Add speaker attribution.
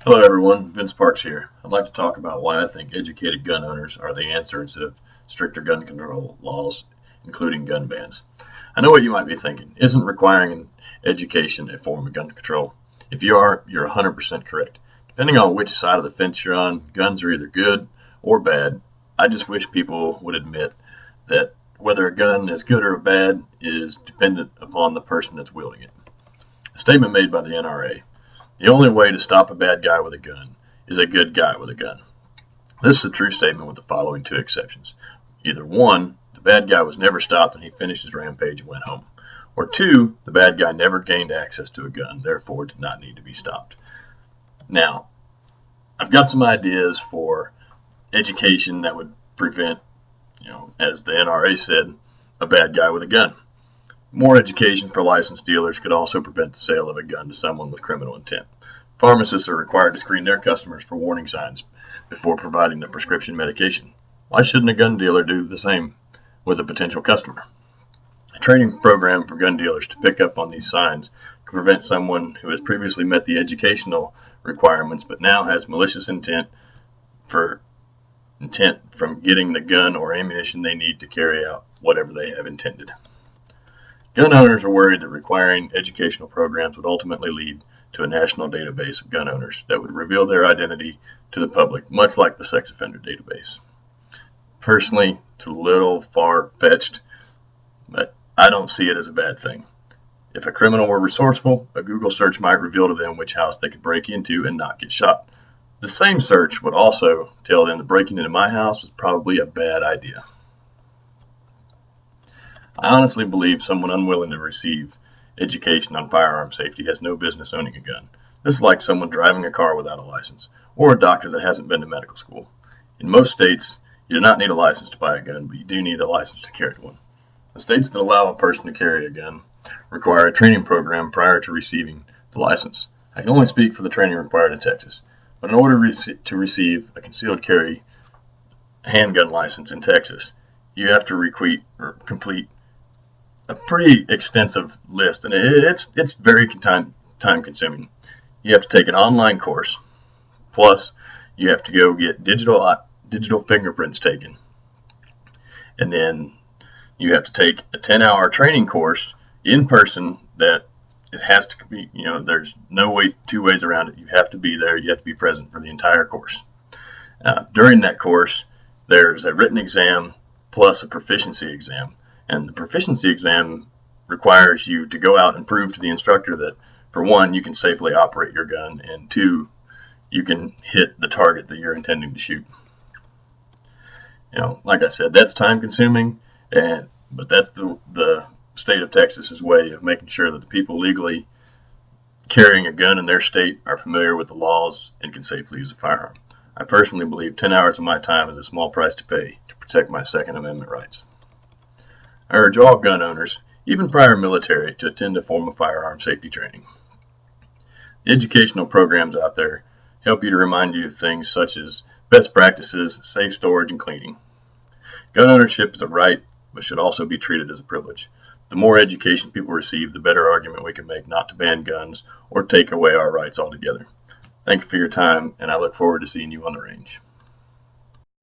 Speaker 1: Hello everyone, Vince Parks here. I'd like to talk about why I think educated gun owners are the answer instead of stricter gun control laws, including gun bans. I know what you might be thinking. Isn't requiring an education a form of gun control? If you are, you're 100% correct. Depending on which side of the fence you're on, guns are either good or bad. I just wish people would admit that whether a gun is good or bad is dependent upon the person that's wielding it. A statement made by the NRA. The only way to stop a bad guy with a gun is a good guy with a gun. This is a true statement with the following two exceptions. Either one, the bad guy was never stopped and he finished his rampage and went home. Or two, the bad guy never gained access to a gun, therefore did not need to be stopped. Now, I've got some ideas for education that would prevent, as the NRA said, a bad guy with a gun. More education for licensed dealers could also prevent the sale of a gun to someone with criminal intent. Pharmacists are required to screen their customers for warning signs before providing the prescription medication. Why shouldn't a gun dealer do the same with a potential customer? A training program for gun dealers to pick up on these signs can prevent someone who has previously met the educational requirements but now has malicious intent from getting the gun or ammunition they need to carry out whatever they have intended. Gun owners are worried that requiring educational programs would ultimately lead to a national database of gun owners that would reveal their identity to the public, much like the sex offender database. Personally, it's a little far-fetched, but I don't see it as a bad thing. If a criminal were resourceful, a Google search might reveal to them which house they could break into and not get shot. The same search would also tell them that breaking into my house is probably a bad idea. I honestly believe someone unwilling to receive education on firearm safety has no business owning a gun. This is like someone driving a car without a license, or a doctor that hasn't been to medical school. In most states, you do not need a license to buy a gun, but you do need a license to carry one. The states that allow a person to carry a gun require a training program prior to receiving the license. I can only speak for the training required in Texas, but in order to receive a concealed carry handgun license in Texas, you have to complete a pretty extensive list, and it's very time consuming. You have to take an online course, plus you have to go get digital fingerprints taken, and then you have to take a 10-hour training course in person that it has to be, there's two ways around it. You have to be there, you have to be present for the entire course. During that course, there's a written exam plus a proficiency exam. And the proficiency exam requires you to go out and prove to the instructor that, for one, you can safely operate your gun, and two, you can hit the target that you're intending to shoot. Like I said, that's time consuming, but that's the state of Texas's way of making sure that the people legally carrying a gun in their state are familiar with the laws and can safely use a firearm. I personally believe 10 hours of my time is a small price to pay to protect my Second Amendment rights. I urge all gun owners, even prior military, to attend a form of firearm safety training. The educational programs out there help you to remind you of things such as best practices, safe storage, and cleaning. Gun ownership is a right, but should also be treated as a privilege. The more education people receive, the better argument we can make not to ban guns or take away our rights altogether. Thank you for your time, and I look forward to seeing you on the range.